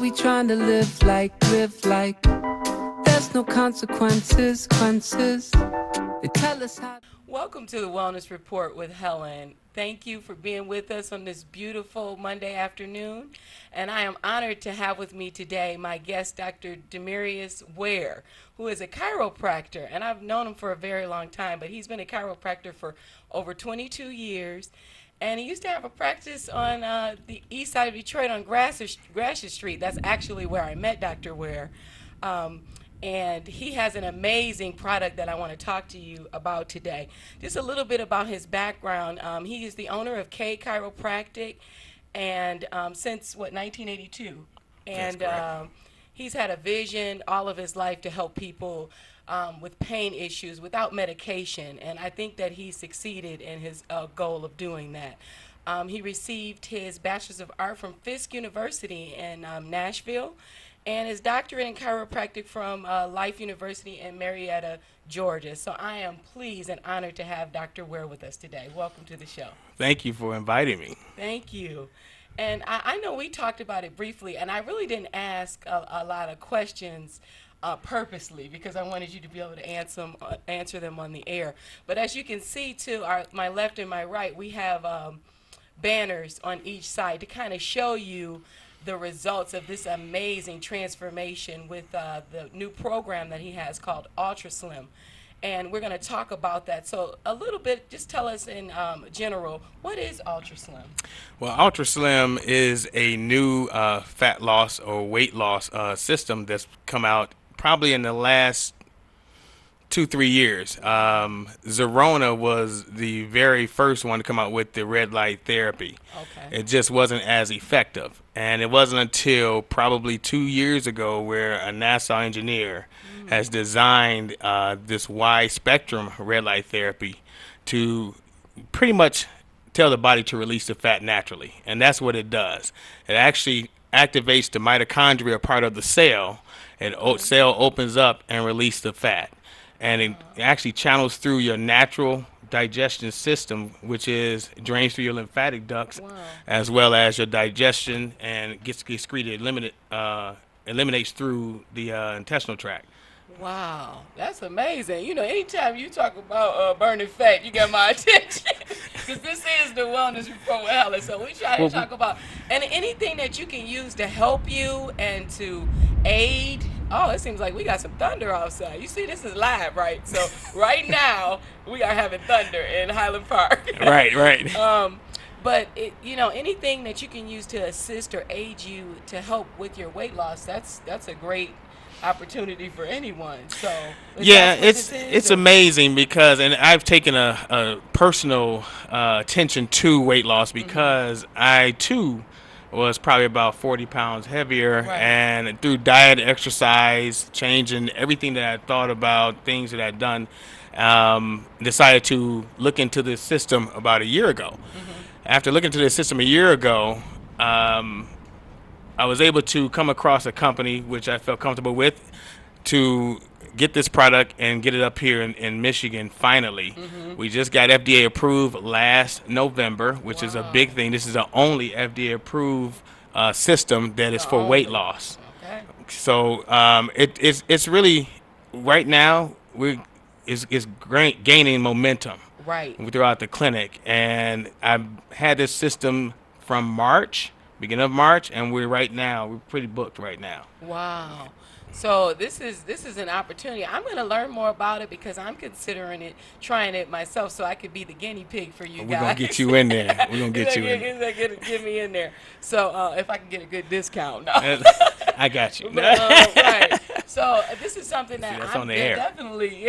we trying to live like there's no consequences. They tell us how. Welcome to the Wellness Report with Helen. Thank you for being with us on this beautiful Monday afternoon. And I am honored to have with me today my guest, Dr. Demarius Ware, who is a chiropractor. And I've known him for a very long time, but he's been a chiropractor for over 22 years. And he used to have a practice on the east side of Detroit on Gratiot Street. That's actually where I met Dr. Ware. And he has an amazing product that I want to talk to you about today. Just a little bit about his background. He is the owner of K Chiropractic, and since, 1982. And he's had a vision all of his life to help people with pain issues without medication, and I think that he succeeded in his goal of doing that. He received his Bachelor's of Art from Fisk University in Nashville, and his doctorate in chiropractic from Life University in Marietta, Georgia. So I am pleased and honored to have Dr. Ware with us today. Welcome to the show. Thank you for inviting me. Thank you. And I know we talked about it briefly, and I really didn't ask a lot of questions purposely because I wanted you to be able to answer them on the air. But as you can see, to my left and my right, we have banners on each side to kind of show you the results of this amazing transformation with the new program that he has called Ultra Slim. And we're going to talk about that. So a little bit, just tell us in general, what is Ultra Slim? Well, Ultra Slim is a new fat loss or weight loss system that's come out probably in the last 2-3 years. Zerona was the very first one to come out with the red light therapy. Okay. It just wasn't as effective. And it wasn't until probably 2 years ago where a NASA engineer has designed this wide spectrum red light therapy to pretty much tell the body to release the fat naturally. And that's what it does. It actually activates the mitochondria part of the cell, and cell opens up and releases the fat. And it actually channels through your natural digestion system, which is drains through your lymphatic ducts, as well as your digestion, and gets excreted, eliminates through the intestinal tract. Wow, that's amazing. You know, anytime you talk about burning fat, you got my attention. Because this is the Wellness Report with Helen. So we try to talk about anything that you can use to help you and to aid. Oh, it seems like we got some thunder outside. You see, this is live, right? So right now, we are having thunder in Highland Park. Right. But, anything that you can use to assist or aid you to help with your weight loss, that's a great opportunity for anyone. So yeah, it's amazing because, and I've taken a personal attention to weight loss because I too was probably about 40 pounds heavier, and through diet, exercise, changing everything that I thought about, things that I'd done, decided to look into this system about a year ago. After looking into this system a year ago, I was able to come across a company which I felt comfortable with to get this product and get it up here in Michigan finally. We just got FDA approved last November, which is a big thing. This is the only FDA approved system that is for weight loss. Okay. So it's really, right now, it's gaining momentum throughout the clinic. And I've had this system from beginning of March, and we're pretty booked right now. Wow. So this is an opportunity. I'm going to learn more about it because I'm considering trying it myself, so I could be the guinea pig for you guys. We're going to get you in there. We're going to get you in there. Get me in there. So if I can get a good discount. No. I got you. Right. So this is something that that's I'm on the air. Definitely,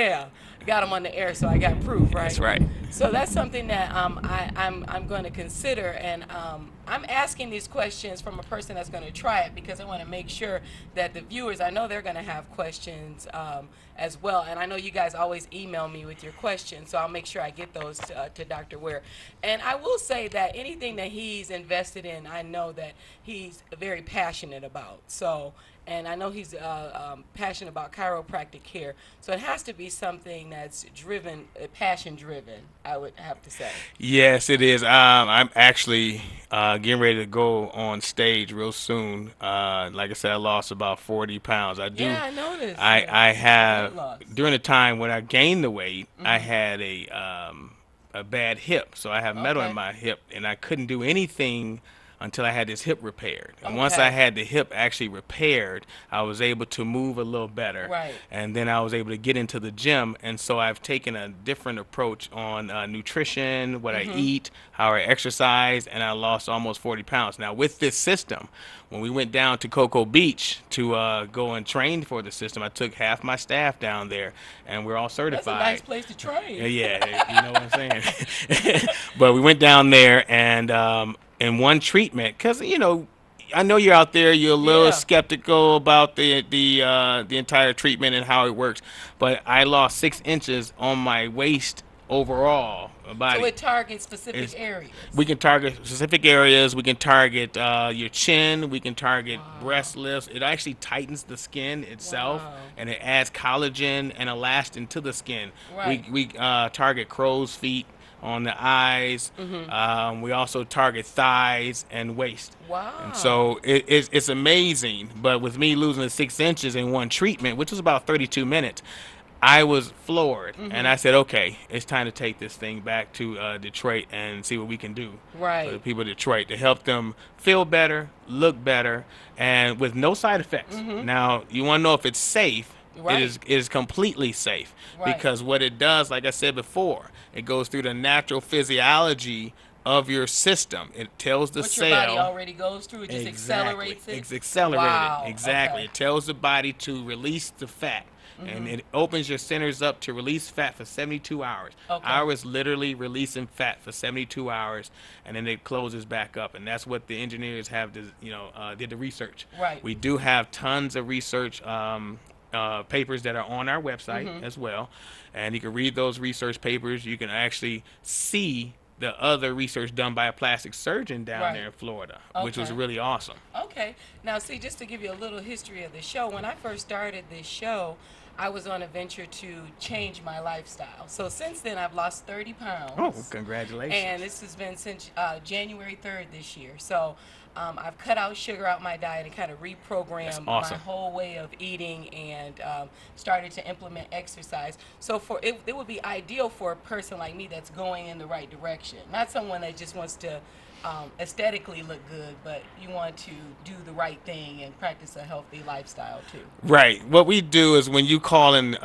got them on the air, so I got proof, right? That's right. So that's something that I'm going to consider, and I'm asking these questions from a person that's going to try it because I want to make sure that the viewers, I know they're going to have questions as well, and I know you guys always email me with your questions, so I'll make sure I get those to Dr. Ware. And I will say that anything that he's invested in, I know that he's very passionate about. So. And I know he's passionate about chiropractic care. So it has to be something that's driven, passion driven, I would have to say. Yes, it is. I'm actually getting ready to go on stage real soon. Like I said, I lost about 40 pounds. Yeah, I noticed. I Weight have loss. during the time when I gained the weight, I Hmm. had a bad hip, so I have metal in Okay. my hip, and I couldn't do anything until I had this hip repaired. And once I Okay. had the hip actually repaired, I was able to move a little better, Right. and then I was able to get into the gym. And so I've taken a different approach on nutrition, what I Hmm. eat, how I exercise, and I lost almost 40 pounds. Now with this system, when we went down to Cocoa Beach to go and train for the system, I took half my staff down there, and we're all That's a nice certified. place to Yeah, train. yeah, you know what I'm saying. But we went down there, and in one treatment, because I know you're out there, you're a little Yeah. skeptical about the entire treatment and how it works, but I lost 6 inches on my waist Wow. overall So body. it targets specific It's, we areas. can target specific areas. We can target your chin. We can target Wow. breast lifts. It actually tightens the skin itself, Wow. and it adds collagen and elastin to the skin. Right. We target crow's feet on the eyes. Hmm. We also target thighs and waist. And Wow. so it's amazing. But with me losing the 6 inches in one treatment, which was about 32 minutes, I was floored, and Hmm. I said, "Okay, it's time to take this thing back to Detroit and see what we can do for the Right. people of Detroit to help them feel better, look better, and with no side effects." Hmm. Now, you want to know if it's safe? Right. It is completely safe Right. because what it does, like I said before, it goes through the natural physiology of your system. It tells the What your body cell. already goes through, it just Exactly. accelerates it. It's accelerated. Wow. Exactly. Okay. It tells the body to release the fat. And Hmm. it opens your centers up to release fat for 72 hours. Okay. Ours literally releasing fat for 72 hours, and then it closes back up. And that's what the engineers have, did the research. Right. We do have tons of research papers that are on our website Hmm. as well, and you can read those research papers. You can actually see the other research done by a plastic surgeon down there Right. in Florida, which was Okay. really awesome. Okay. Now, see, just to give you a little history of the show, when I first started this show, I was on a venture to change my lifestyle. So since then, I've lost 30 Oh, pounds. And congratulations. this has been since January 3rd this year. So I've cut out sugar out my diet and kind of That's reprogrammed my awesome. whole way of eating and started to implement exercise. So it would be ideal for a person like me that's going in the right direction, not someone that just wants to aesthetically look good, but you want to do the right thing and practice a healthy lifestyle too. Right. What we do is when you call in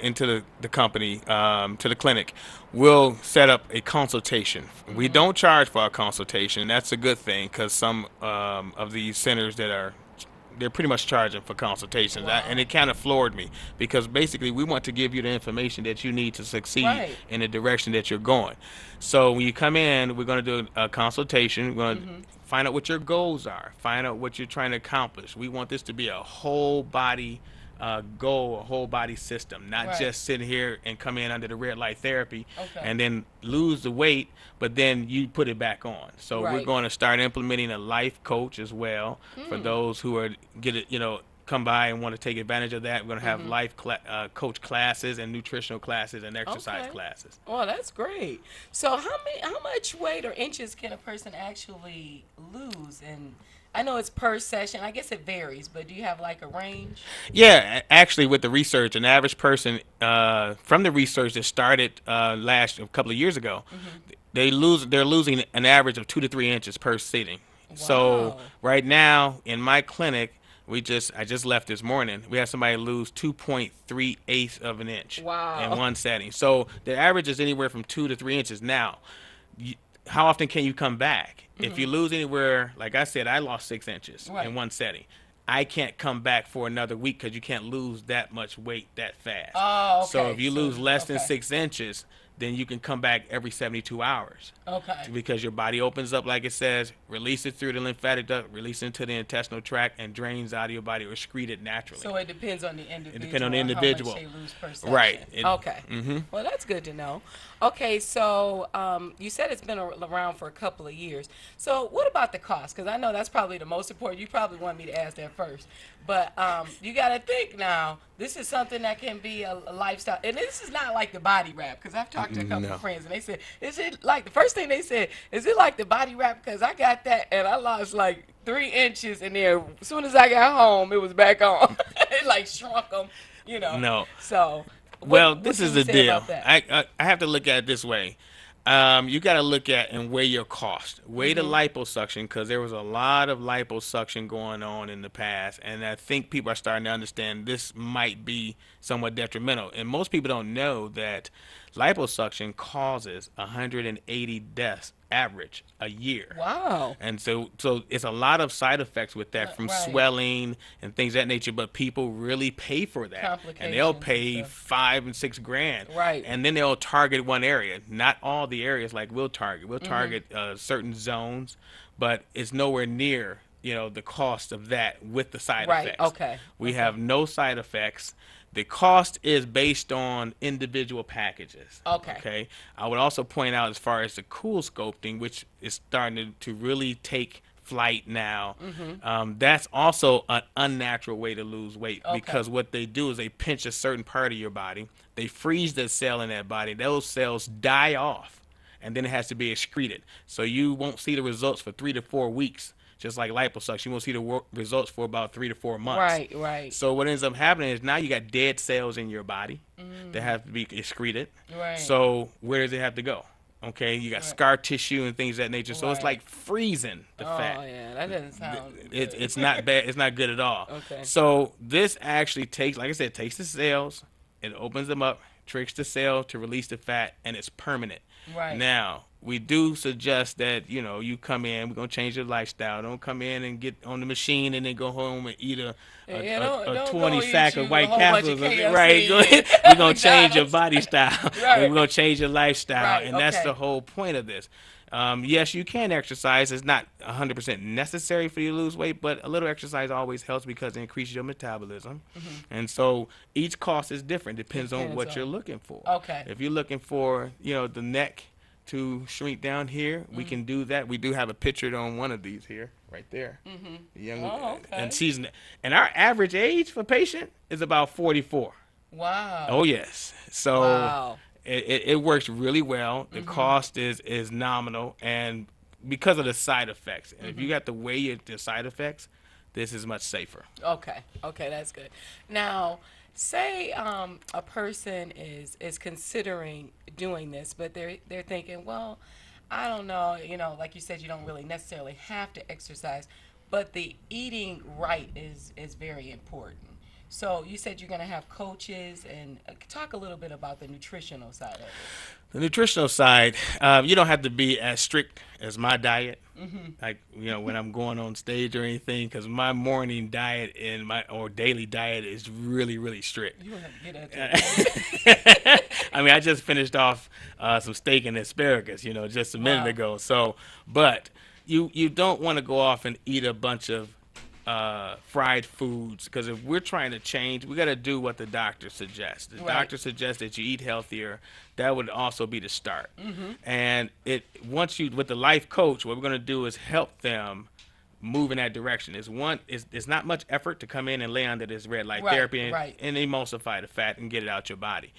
into the company, to the clinic, we'll set up a consultation. We Hmm. don't charge for our consultation. That's a good thing because some of these centers they're pretty much charging for consultations. And Wow. it kind of floored me because basically we want to give you the information that you need to succeed Right. in the direction that you're going. So when you come in, we're going to do a consultation. We're going to Hmm. find out what your goals are, find out what you're trying to accomplish. We want this to be a whole body goal, a whole body system, not Right. just sitting here and come in under the red light therapy Okay. and then lose the weight, but then you put it back on. So we're Right. going to start implementing a life coach as well for Hmm. those who are get it, come by and want to take advantage of that. We're going to have Hmm. coach classes and nutritional classes and exercise Okay. classes. Oh, that's great. So how much weight or inches can a person actually lose? And I know it's per session. I guess it varies, but do you have like a range? Yeah, actually, with the research, an average person from the research that started last a couple of years ago, Hmm. they're losing an average of 2 to 3 inches per sitting. So Wow. right now in my clinic, I just left this morning. We had somebody lose 2.38 of an inch in Wow. one setting. So the average is anywhere from 2 to 3 inches. Now, you, how often can you come back? If you Hmm. lose anywhere, like I said, I lost 6 inches in Right. one setting. I can't come back for another week because you can't lose that much weight that fast. Oh, So okay. if you So, lose less than okay. 6 inches, then you can come back every 72 hours Okay. because your body opens up, like it says, release it through the lymphatic duct, release it into the intestinal tract, and drains out of your body or excrete it naturally. So it depends on the It depends on the individual on how much individual. they lose per Right. session. It, Okay. hmm Well, that's good to know. Okay, so you said it's been around for a couple of years. So what about the cost? Because I know that's probably the most important. You probably want me to ask that first. But you got to think now, this is something that can be a lifestyle. And this is not like the body wrap, because I've talked to a couple No. of friends and they said, is it like, the first thing they said, is it like the body wrap? Because I got that and I lost like 3 inches in there. As soon as I got home, it was back on. It like shrunk them, you know. No. So, Well, what this can is you the say deal. about that? I have to look at it this way. You got to look at and weigh your cost. Weigh the liposuction, because there was a lot of liposuction going on in the past, and I think people are starting to understand this might be somewhat detrimental. And most people don't know that liposuction causes 180 deaths average a year. Wow. And so it's a lot of side effects with that, from Right. swelling and things of that nature. But people really pay for that, and they'll Complications pay and stuff. 5 and 6 grand, Right. and then they'll target one area. Not all the areas like we'll target. We'll target certain zones, but it's nowhere near the cost of that with the side Right, effects. okay, We okay. have no side effects. The cost is based on individual packages. Okay. Okay. I would also point out, as far as the cool sculpting, which is starting to really take flight now, that's also an unnatural way to lose weight, Okay. because what they do is they pinch a certain part of your body, they freeze the cell in that body, those cells die off, and then it has to be excreted. So you won't see the results for 3 to 4 weeks. Just like liposuction, you won't see the results for about 3 to 4 months. Right, right. So what ends up happening is now you got dead cells in your body that have to be excreted. Right. So where does it have to go? Okay, you got Right. scar tissue and things of that nature. So it's Right. like freezing the fat. Oh, yeah, that doesn't sound It's not bad. It's not good at all. Okay. So this actually takes, like I said, takes the cells, it opens them up, tricks the cell to release the fat, and it's permanent. Right. Now, we do suggest that you come in. We're gonna change your lifestyle. Don't come in and get on the machine and then go home and eat a Yeah, don't 20 go eat sack you of a White whole bunch of Castles. KFC. Right? We're gonna change your McDonald's. body style. Right. We're gonna change your lifestyle, Right, and that's okay. the whole point of this. Yes, you can exercise. It's not 100% necessary for you to lose weight, but a little exercise always helps because it increases your metabolism. And so each cost is different. Depends on Depends what on- you're looking for. Okay. If you're looking for, the neck to shrink down here, we can do that. We do have a picture on one of these here, right there. The young, Oh, okay. and our average age for patient is about 44. Wow. Oh yes. So Wow. it works really well. The cost is nominal, and because of the side effects. And if you got to weigh the side effects, this is much safer. Okay. Okay, that's good. Now, say a person is considering doing this, but they're thinking, well, I don't know, like you said, you don't really necessarily have to exercise, but the eating right is very important. So you said you're going to have coaches, and talk a little bit about the nutritional side of it. The nutritional side, you don't have to be as strict as my diet, like when I'm going on stage or anything, because my morning diet and or daily diet is really, really strict. You don't have to get into it. I mean, I just finished off some steak and asparagus, just a minute Wow. ago. So, but you don't want to go off and eat a bunch of fried foods, because if we're trying to change, we got to do what the doctor suggests. The Right. doctor suggests that you eat healthier. That would also be the start. And once you, with the life coach, what we're going to do is help them move in that direction. It's not much effort to come in and lay under this red light Right, therapy and, right. and emulsify the fat and get it out your body.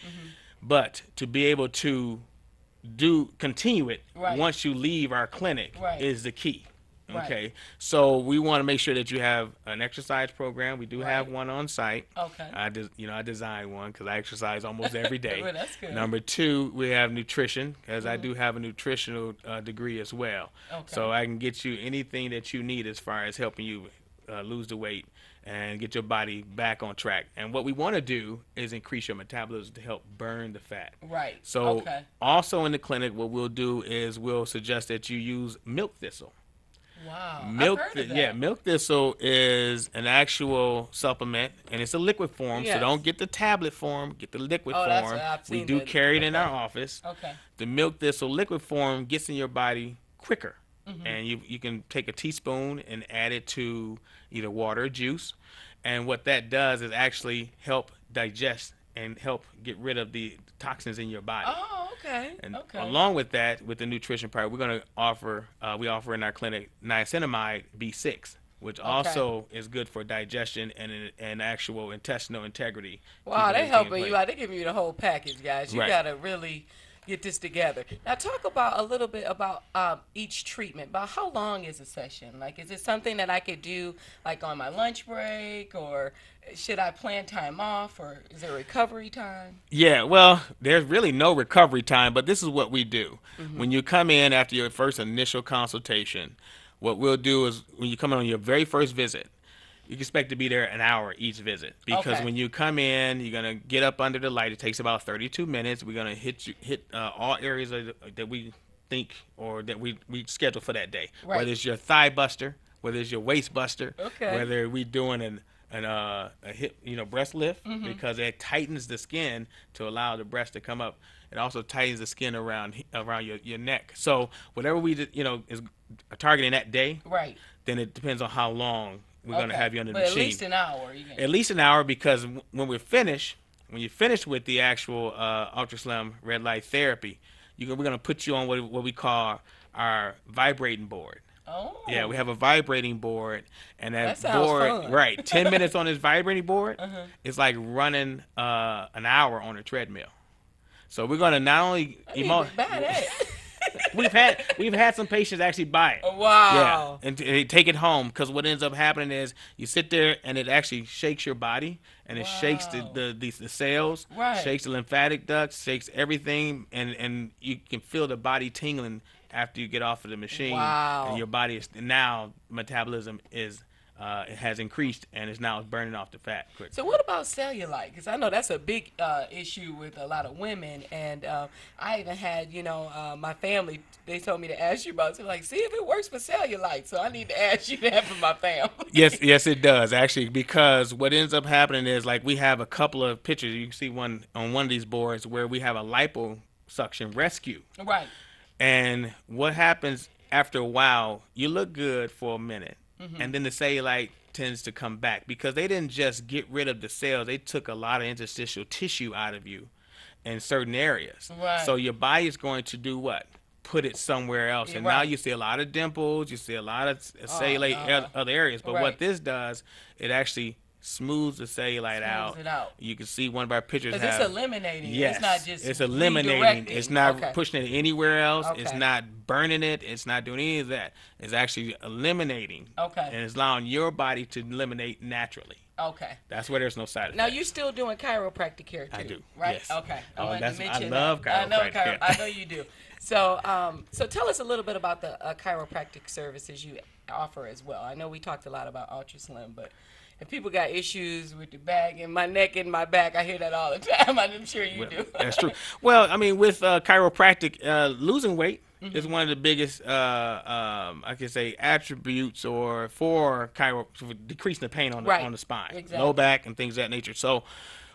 But to be able to continue it Right. once you leave our clinic Right. is the key. Right. Okay, so we want to make sure that you have an exercise program. We do have Right. one on site. Okay. I designed one because I exercise almost every day. Well, that's good. Number two, we have nutrition, because I do have a nutritional degree as well. Okay. So I can get you anything that you need as far as helping you lose the weight and get your body back on track. And what we want to do is increase your metabolism to help burn the fat. Right. So Okay. also in the clinic, what we'll do is we'll suggest that you use milk thistle. Wow. Milk, I've heard of that. yeah, milk thistle is an actual supplement, and it's a liquid form. Yes. So don't get the tablet form, get the liquid Oh, that's form. what I've We seen do the- carry it in okay. our office. Okay. The milk thistle liquid form gets in your body quicker, Mm-hmm. and you can take a teaspoon and add it to either water or juice, and what that does is actually help digest and help get rid of the toxins in your body. Oh, okay. And okay. along with that, with the nutrition part, we're going to offer, we offer in our clinic niacinamide B6. which Okay. also is good for digestion and actual intestinal integrity, Wow, keeping they everything in helping you place. out. They giving you the whole package, guys. You Right. gotta really get this together. Now, talk about a little bit about each treatment. About how long is a session? Like, is it something that I could do like on my lunch break, or should I plan time off, or is there recovery time? Yeah, well, there's really no recovery time, but this is what we do. Mm-hmm. When you come in after your first initial consultation, what we'll do is when you come in on your very first visit, you can expect to be there an hour each visit because Okay. when you come in, you're gonna get up under the light. It takes about 32 minutes. We're gonna hit all areas that we think or that we schedule for that day. Right. Whether it's your thigh buster, whether it's your waist buster, Okay. whether we doing a hip breast lift Mm-hmm. because it tightens the skin to allow the breast to come up. It also tightens the skin around your neck. So whatever is targeting that day, Right. then it depends on how long we're going to Okay. have you under the But at machine. least an hour. You At can. least an hour because when you finish with the actual ultraslim red light therapy, we're going to put you on what we call our vibrating board. Oh. Yeah, we have a vibrating board, and That that sounds board, fun. right, 10 minutes on this vibrating board Uh-huh. is like running an hour on a treadmill. So we're going to not only I need to buy that. we've had some patients actually buy it. Wow. Yeah, and they take it home because what ends up happening is you sit there and it actually shakes your body and it shakes Wow. the cells, Right. shakes the lymphatic ducts, shakes everything, and you can feel the body tingling after you get off of the machine. Wow. And your body is now metabolism is it has increased and is now burning off the fat quick. So what about cellulite? Because I know that's a big issue with a lot of women, and I even had, my family. They told me to ask you about it. So like, see if it works for cellulite. So I need to ask you that for my family. Yes, it does actually because what ends up happening is like we have a couple of pictures. You can see one on one of these boards where we have a liposuction rescue. Right. And what happens after a while, you look good for a minute, Mm-hmm. and then the cellulite tends to come back because they didn't just get rid of the cells, they took a lot of interstitial tissue out of you in certain areas. Right. So your body is going to do what? Put it somewhere else. Yeah, And now right. you see a lot of dimples, you see a lot of Oh, cellulite no. other areas. But Right. what this does, it actually smooths the cellulite out. Smooths it out. You can see one of our pictures Because have it's eliminating. Yes, It's not just it's eliminating. redirecting. It's not Okay. pushing it anywhere else. It's Okay. not burning it. It's not doing any of that. It's actually eliminating. Okay. And it's allowing your body to eliminate naturally. Okay. That's where there's no side effects. Now you're still doing chiropractic care too, I do, right? yes. Okay. I Oh, wanted to that's- I mention love that. I know chiropractic care. I know you do. So, so tell us a little bit about the chiropractic services you offer as well. I know we talked a lot about UltraSlim, but if people got issues with the back and my neck and my back, I hear that all the time. I'm sure you do. That's true. Well, I mean, with chiropractic, losing weight Mm-hmm. is one of the biggest, I can say, attributes or for decreasing the pain on Right. on the spine, Exactly. low back, and things of that nature. So,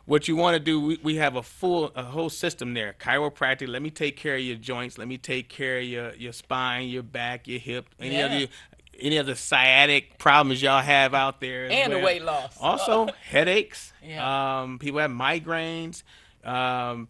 what you want to do, we have a whole system there. Chiropractic. Let me take care of your joints. Let me take care of your spine, your back, your hip, Yeah. any of the sciatic problems y'all have out there, as And the well. weight loss. Also, headaches. Yeah. People have migraines.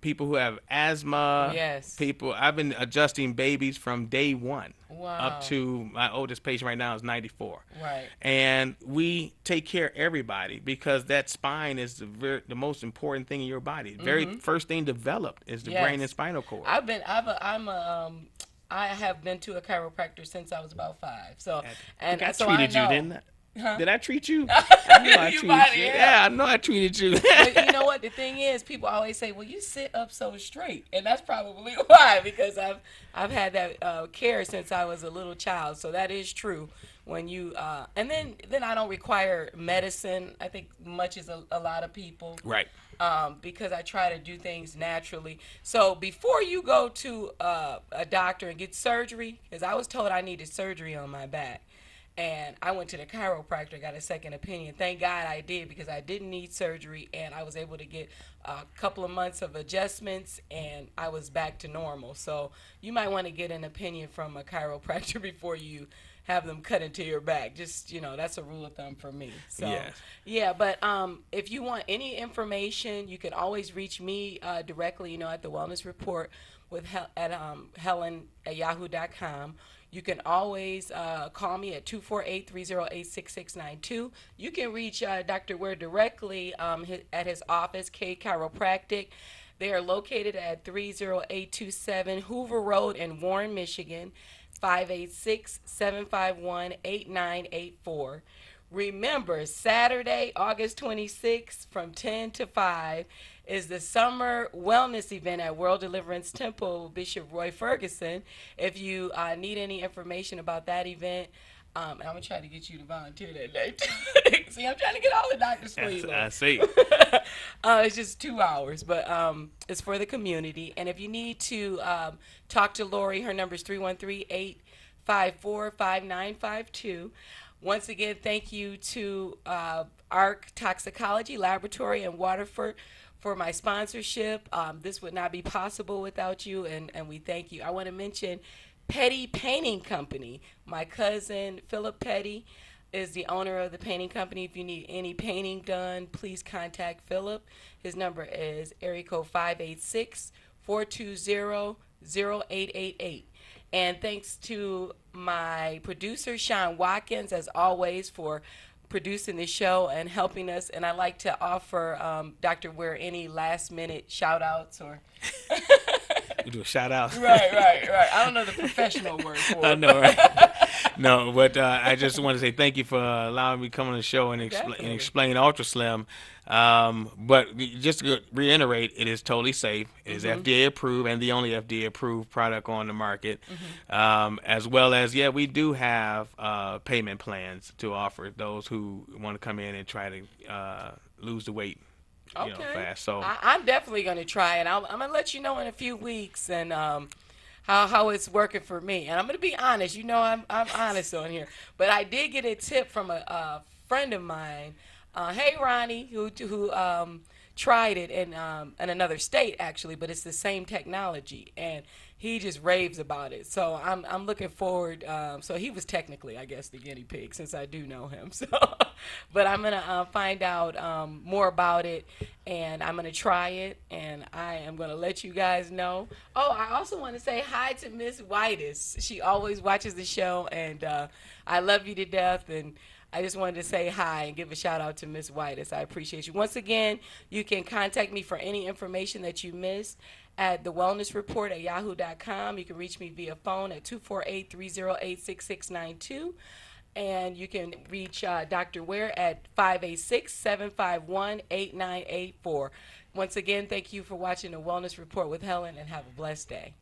People who have asthma. Yes. I've been adjusting babies from day one Wow. up to my oldest patient right now is 94. Right. And we take care of everybody because that spine is the most important thing in your body. The very first thing developed is the Yes. brain and spinal cord. I have been to a chiropractor since I was about 5. So, I and think I so treated I you, know. didn't I? Huh? Did I treat you? I know I You treated might you. have. Yeah, I know I treated you. But you know what? The thing is, people always say, "Well, you sit up so straight," and that's probably why. Because I've had that care since I was a little child, so that is true. When you and then I don't require medicine. I think much as a lot of people, Right. because I try to do things naturally. So before you go to a doctor and get surgery, because I was told I needed surgery on my back. And I went to the chiropractor, got a second opinion. Thank God I did because I didn't need surgery and I was able to get a couple of months of adjustments and I was back to normal. So you might want to get an opinion from a chiropractor before you have them cut into your back. Just, that's a rule of thumb for me. So, Yes. yeah, but if you want any information, you can always reach me directly, at the Wellness Report with Helen at yahoo.com. You can always call me at 248-308-6692. You can reach Dr. Ware directly at his office, K Chiropractic. They are located at 30827 Hoover Road in Warren, Michigan, 586-751-8984. Remember, Saturday, August 26th from 10 to 5 is the summer wellness event at World Deliverance Temple, Bishop Roy Ferguson. If you need any information about that event, and I'm going to try to get you to volunteer that day. See, I'm trying to get all the doctors for you. I see. It's just 2 hours, but it's for the community. And if you need to talk to Lori, her number is 313-854-5952. Once again, thank you to ARC Toxicology Laboratory in Waterford for my sponsorship. This would not be possible without you, and we thank you. I want to mention Petty Painting Company. My cousin, Philip Petty, is the owner of the painting company. If you need any painting done, please contact Philip. His number is area code 586-420-0888. And thanks to my producer, Sean Watkins, as always, for producing the show and helping us. And I'd like to offer Dr. Ware any last-minute shout-outs or... You do a shout-out. Right. I don't know the professional word for it. I know, right? No, but I just want to say thank you for allowing me to come on the show and explain Ultra Slim. But just to reiterate, it is totally safe. It is FDA approved and the only FDA approved product on the market. As well as, we do have payment plans to offer those who want to come in and try to lose the weight. Fast. So I'm definitely going to try it. I'm going to let you know in a few weeks and how it's working for me. And I'm going to be honest. I'm honest on here. But I did get a tip from a friend of mine. Hey, Ronnie, who tried it in another state, actually, but it's the same technology. And he just raves about it. So I'm looking forward. So he was technically, I guess, the guinea pig since I do know him. So, but I'm going to find out more about it, and I'm going to try it, and I am going to let you guys know. Oh, I also want to say hi to Miss Whitus. She always watches the show, and I love you to death, and I just wanted to say hi and give a shout out to Miss Whitus. I appreciate you. Once again, you can contact me for any information that you missed at thewellnessreport@yahoo.com. You can reach me via phone at 248-308-6692. And you can reach Dr. Ware at 586-751-8984. Once again, thank you for watching The Wellness Report with Helen, and have a blessed day.